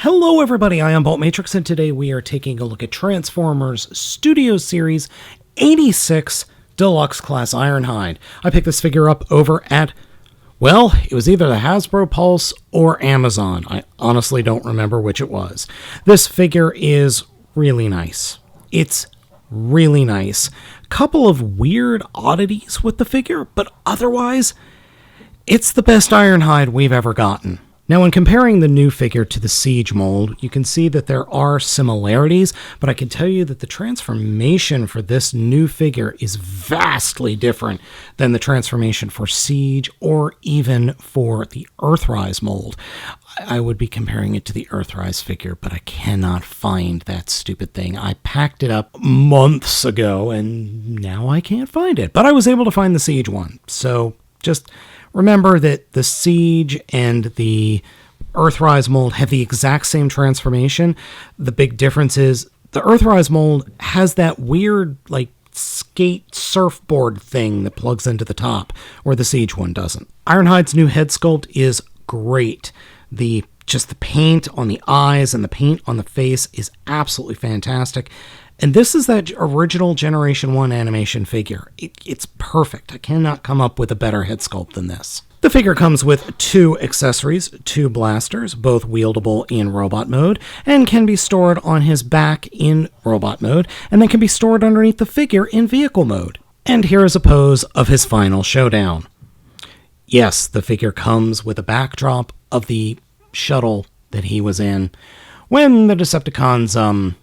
Hello everybody, I am Baltmatrix, and today we are taking a look at Transformers Studio Series 86 Deluxe Class Ironhide. I picked this figure up over at, well, it was either the Hasbro Pulse or Amazon. I honestly don't remember which it was. This figure is really nice. It's really nice. Couple of weird oddities with the figure, but otherwise, it's the best Ironhide we've ever gotten. Now, when comparing the new figure to the Siege mold, you can see that there are similarities, but I can tell you that the transformation for this new figure is vastly different than the transformation for Siege or even for the Earthrise mold. I would be comparing it to the Earthrise figure, but I cannot find that stupid thing. I packed it up months ago, and now I can't find it. But I was able to find the Siege one, so just remember that the Siege and the Earthrise mold have the exact same transformation. The big difference is the Earthrise mold has that weird, like, skate surfboard thing that plugs into the top, where the Siege one doesn't. Ironhide's new head sculpt is great. Just the paint on the eyes and the paint on the face is absolutely fantastic. And this is that original Generation 1 animation figure. It's perfect. I cannot come up with a better head sculpt than this. The figure comes with two accessories, two blasters, both wieldable in robot mode, and can be stored on his back in robot mode, and then can be stored underneath the figure in vehicle mode. And here is a pose of his final showdown. Yes, the figure comes with a backdrop of the shuttle that he was in when the Decepticons,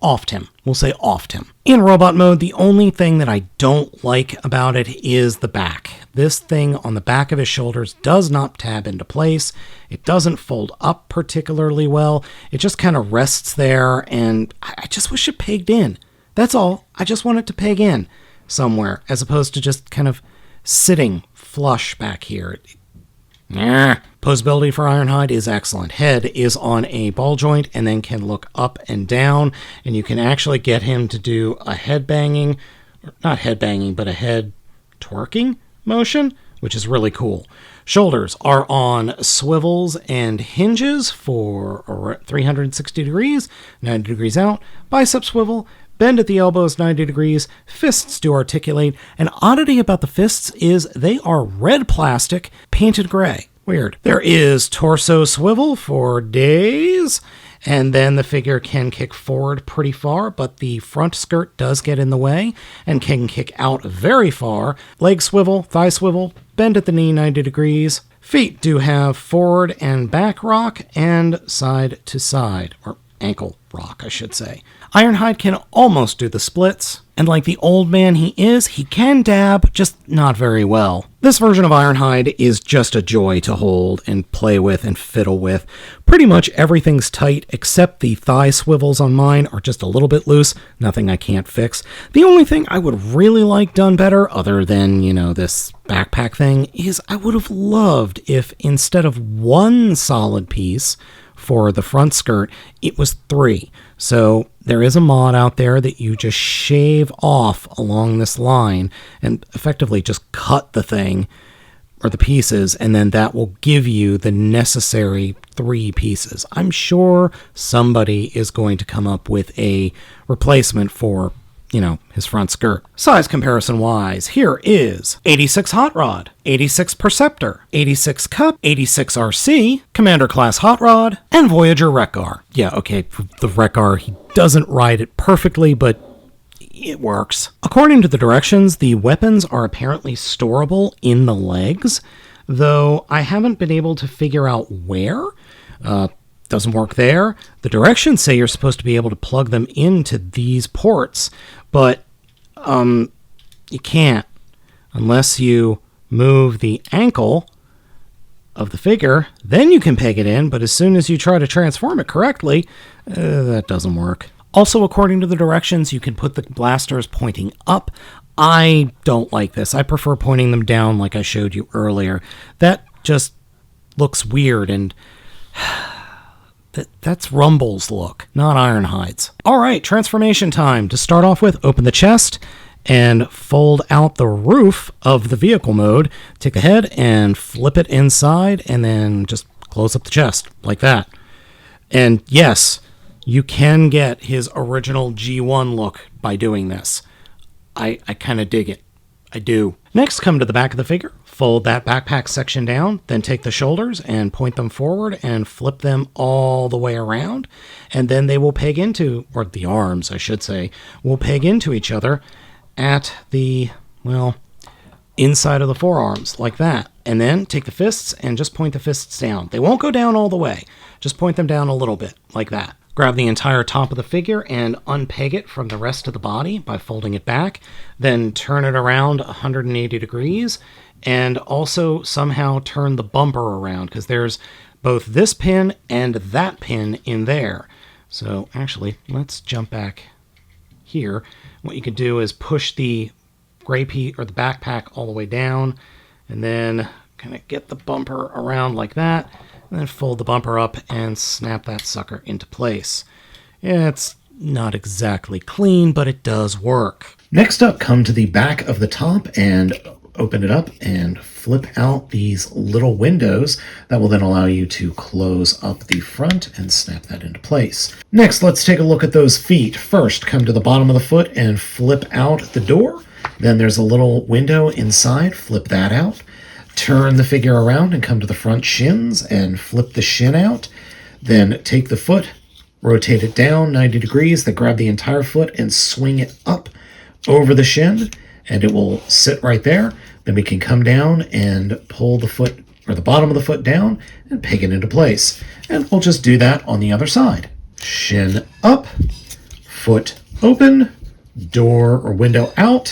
offed him. We'll say offed him. In robot mode, the only thing that I don't like about it is the back. This thing on the back of his shoulders does not tab into place. It doesn't fold up particularly well. It just kind of rests there, and I just wish it pegged in. That's all. I just want it to peg in somewhere, as opposed to just kind of sitting flush back here. Posability for Ironhide is excellent. Head is on a ball joint and then can look up and down, and you can actually get him to do a head banging, not head banging, but a head twerking motion, which is really cool. Shoulders are on swivels and hinges for 360 degrees, 90 degrees out, bicep swivel, bend at the elbows 90 degrees, fists do articulate. An oddity about the fists is they are red plastic painted gray. Weird. There is torso swivel for days, and then the figure can kick forward pretty far, but the front skirt does get in the way and can kick out very far. Leg swivel, thigh swivel, bend at the knee 90 degrees. Feet do have forward and back rock and side to side, or ankle rock, I should say. Ironhide can almost do the splits, and like the old man he is, he can dab, just not very well. This version of Ironhide is just a joy to hold and play with and fiddle with. Pretty much everything's tight except the thigh swivels on mine are just a little bit loose, nothing I can't fix. The only thing I would really like done better, other than, this backpack thing, is I would have loved if instead of one solid piece for the front skirt, it was 3. So there is a mod out there that you just shave off along this line and effectively just cut the thing or the pieces, and then that will give you the necessary 3 pieces. I'm sure somebody is going to come up with a replacement for his front skirt. Size comparison wise, here is 86 Hot Rod, 86 Perceptor, 86 Cup, 86 RC, Commander Class Hot Rod, and Voyager Wreck-Gar. Yeah, okay, the Wreck-Gar, he doesn't ride it perfectly, but it works. According to the directions, the weapons are apparently storable in the legs, though I haven't been able to figure out where. Doesn't work there. The directions say you're supposed to be able to plug them into these ports, but you can't unless you move the ankle of the figure. Then you can peg it in, but as soon as you try to transform it correctly, that doesn't work. Also, according to the directions, you can put the blasters pointing up. I don't like this. I prefer pointing them down like I showed you earlier. That just looks weird, and that's Rumble's look, not Ironhide's. All right, transformation time. To start off with, open the chest and fold out the roof of the vehicle mode. Take the head and flip it inside, and then just close up the chest like that. And yes, you can get his original G1 look by doing this. I kind of dig it. I do. Next, come to the back of the figure, fold that backpack section down, then take the shoulders and point them forward and flip them all the way around. And then they will peg into, or the arms, I should say, will peg into each other at the, well, inside of the forearms, like that. And then take the fists and just point the fists down. They won't go down all the way. Just point them down a little bit, like that. Grab the entire top of the figure and unpeg it from the rest of the body by folding it back. Then turn it around 180 degrees and also somehow turn the bumper around because there's both this pin and that pin in there. So actually, let's jump back here. What you can do is push the gray piece or the backpack all the way down and then kind of get the bumper around like that. And then fold the bumper up and snap that sucker into place. It's not exactly clean, but it does work. Next up, come to the back of the top and open it up and flip out these little windows that will then allow you to close up the front and snap that into place. Next, let's take a look at those feet. First, come to the bottom of the foot and flip out the door. Then there's a little window inside, flip that out. Turn the figure around and come to the front shins and flip the shin out. Then take the foot, rotate it down 90 degrees, then grab the entire foot and swing it up over the shin, and it will sit right there. Then we can come down and pull the foot or the bottom of the foot down and peg it into place. And we'll just do that on the other side. Shin up, foot open, door or window out,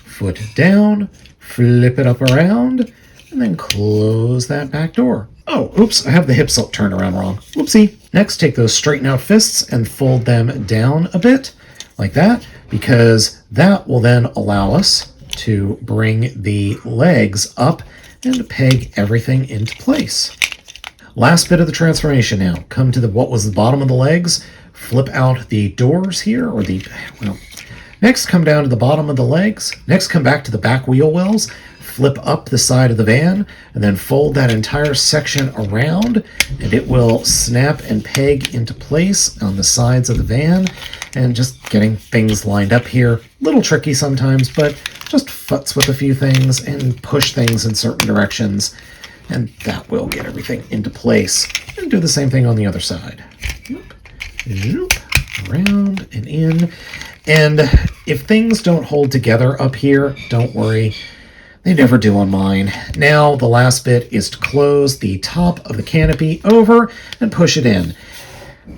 foot down, flip it up around, and then close that back door. Oh, oops, I have the hip turn around wrong. Whoopsie. Next, take those straighten out fists and fold them down a bit, like that, because that will then allow us to bring the legs up and peg everything into place. Last bit of the transformation now. Come to what was the bottom of the legs, flip out the doors here, or next come down to the bottom of the legs. Next, come back to the back wheel wells, flip up the side of the van, and then fold that entire section around, and it will snap and peg into place on the sides of the van. And just getting things lined up here, a little tricky sometimes, but just futz with a few things and push things in certain directions, and that will get everything into place. And do the same thing on the other side. Zoop, around and in. And if things don't hold together up here, don't worry. They never do on mine. Now the last bit is to close the top of the canopy over and push it in.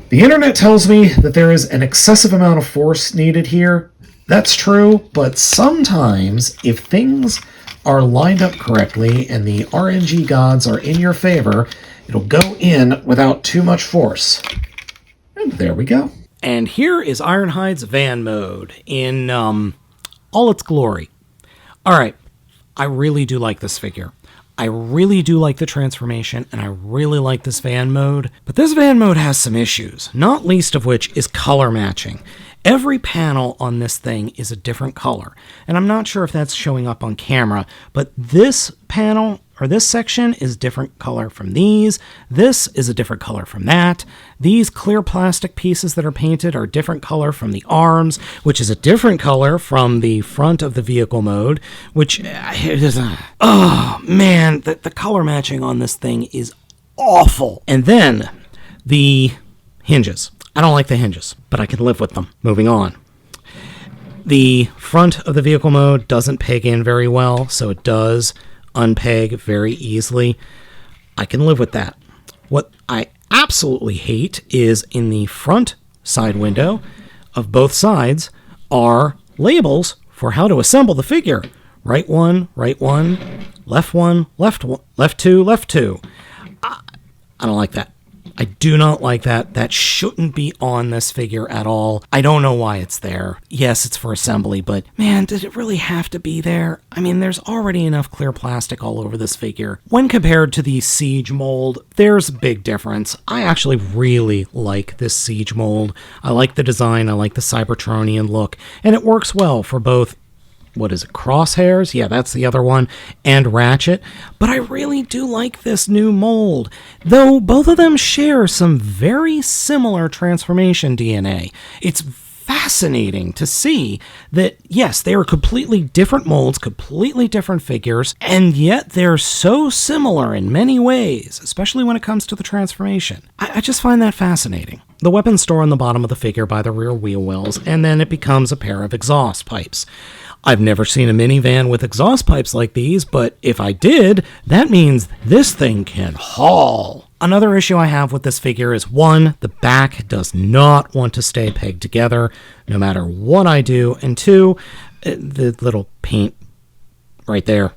The internet tells me that there is an excessive amount of force needed here. That's true, but sometimes if things are lined up correctly and the RNG gods are in your favor, it'll go in without too much force. And there we go. And here is Ironhide's van mode in all its glory. All right. I really do like this figure. I really do like the transformation, and I really like this van mode. But this van mode has some issues, not least of which is color matching. Every panel on this thing is a different color, and I'm not sure if that's showing up on camera, but this panel, or this section, is different color from these. This is a different color from that. These clear plastic pieces that are painted are different color from the arms, which is a different color from the front of the vehicle mode, which oh man, the color matching on this thing is awful. And then the hinges. I don't like the hinges, but I can live with them. Moving on. The front of the vehicle mode doesn't peg in very well, so it does unpeg very easily. I can live with that. What I absolutely hate is in the front side window of both sides are labels for how to assemble the figure. Right one, left one, left two, left two. I don't like that. I do not like that. That shouldn't be on this figure at all. I don't know why it's there. Yes, it's for assembly, but man, did it really have to be there? I mean, there's already enough clear plastic all over this figure. When compared to the Siege mold, there's a big difference. I actually really like this Siege mold. I like the design, I like the Cybertronian look, and it works well for both what is it, Crosshairs? Yeah, that's the other one, and Ratchet. But I really do like this new mold, though both of them share some very similar transformation DNA. It's fascinating to see that, yes, they are completely different molds, completely different figures, and yet they're so similar in many ways, especially when it comes to the transformation. I just find that fascinating. The weapons store on the bottom of the figure by the rear wheel wells, and then it becomes a pair of exhaust pipes. I've never seen a minivan with exhaust pipes like these, but if I did, that means this thing can haul. Another issue I have with this figure is, one, the back does not want to stay pegged together no matter what I do, and two, the little paint right there,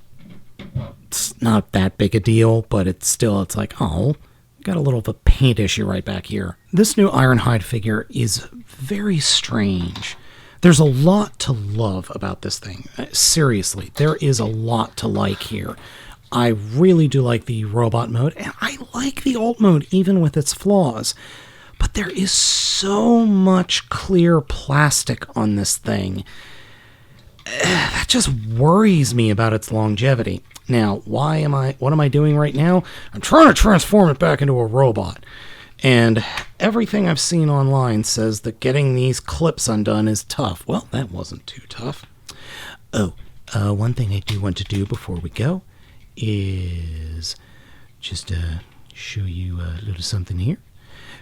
it's not that big a deal, but it's like, oh, got a little of a paint issue right back here. This new Ironhide figure is very strange. There's a lot to love about this thing. Seriously, there is a lot to like here. I really do like the robot mode, and I like the alt mode even with its flaws. But there is so much clear plastic on this thing. That just worries me about its longevity. Now, what am I doing right now? I'm trying to transform it back into a robot. And everything I've seen online says that getting these clips undone is tough. Well, that wasn't too tough. Oh, one thing I do want to do before we go is just show you a little something here,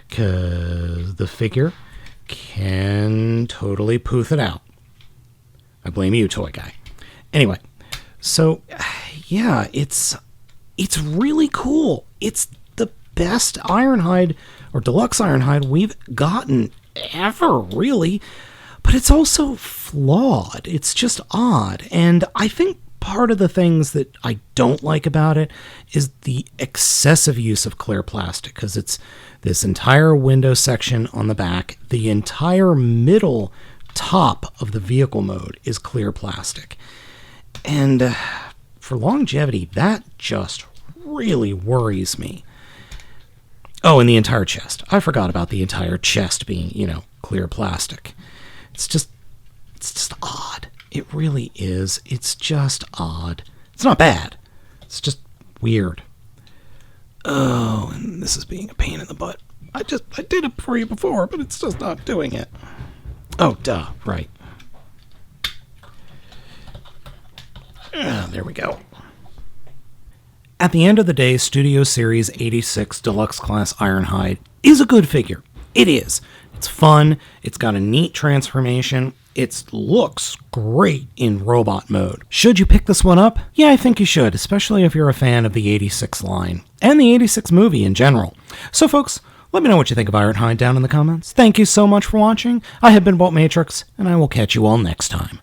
because the figure can totally poof it out. I blame you, toy guy. Anyway, so yeah, it's really cool. It's the best Ironhide or deluxe Ironhide we've gotten ever, really, but it's also flawed. It's just odd, and I think part of the things that I don't like about it is the excessive use of clear plastic, because it's this entire window section on the back, the entire middle top of the vehicle mode is clear plastic. And for longevity, that just really worries me. Oh, and the entire chest. I forgot about the entire chest being, clear plastic. It's just odd. It really is. It's just odd. It's not bad. It's just weird. Oh, and this is being a pain in the butt. I did it for you before, but it's just not doing it. Oh, duh, right. There we go. At the end of the day, Studio Series 86 Deluxe Class Ironhide is a good figure. It is. It's fun. It's got a neat transformation. It looks great in robot mode. Should you pick this one up? Yeah, I think you should, especially if you're a fan of the 86 line, and the 86 movie in general. So folks, let me know what you think of Ironhide down in the comments. Thank you so much for watching. I have been Baltmatrix, and I will catch you all next time.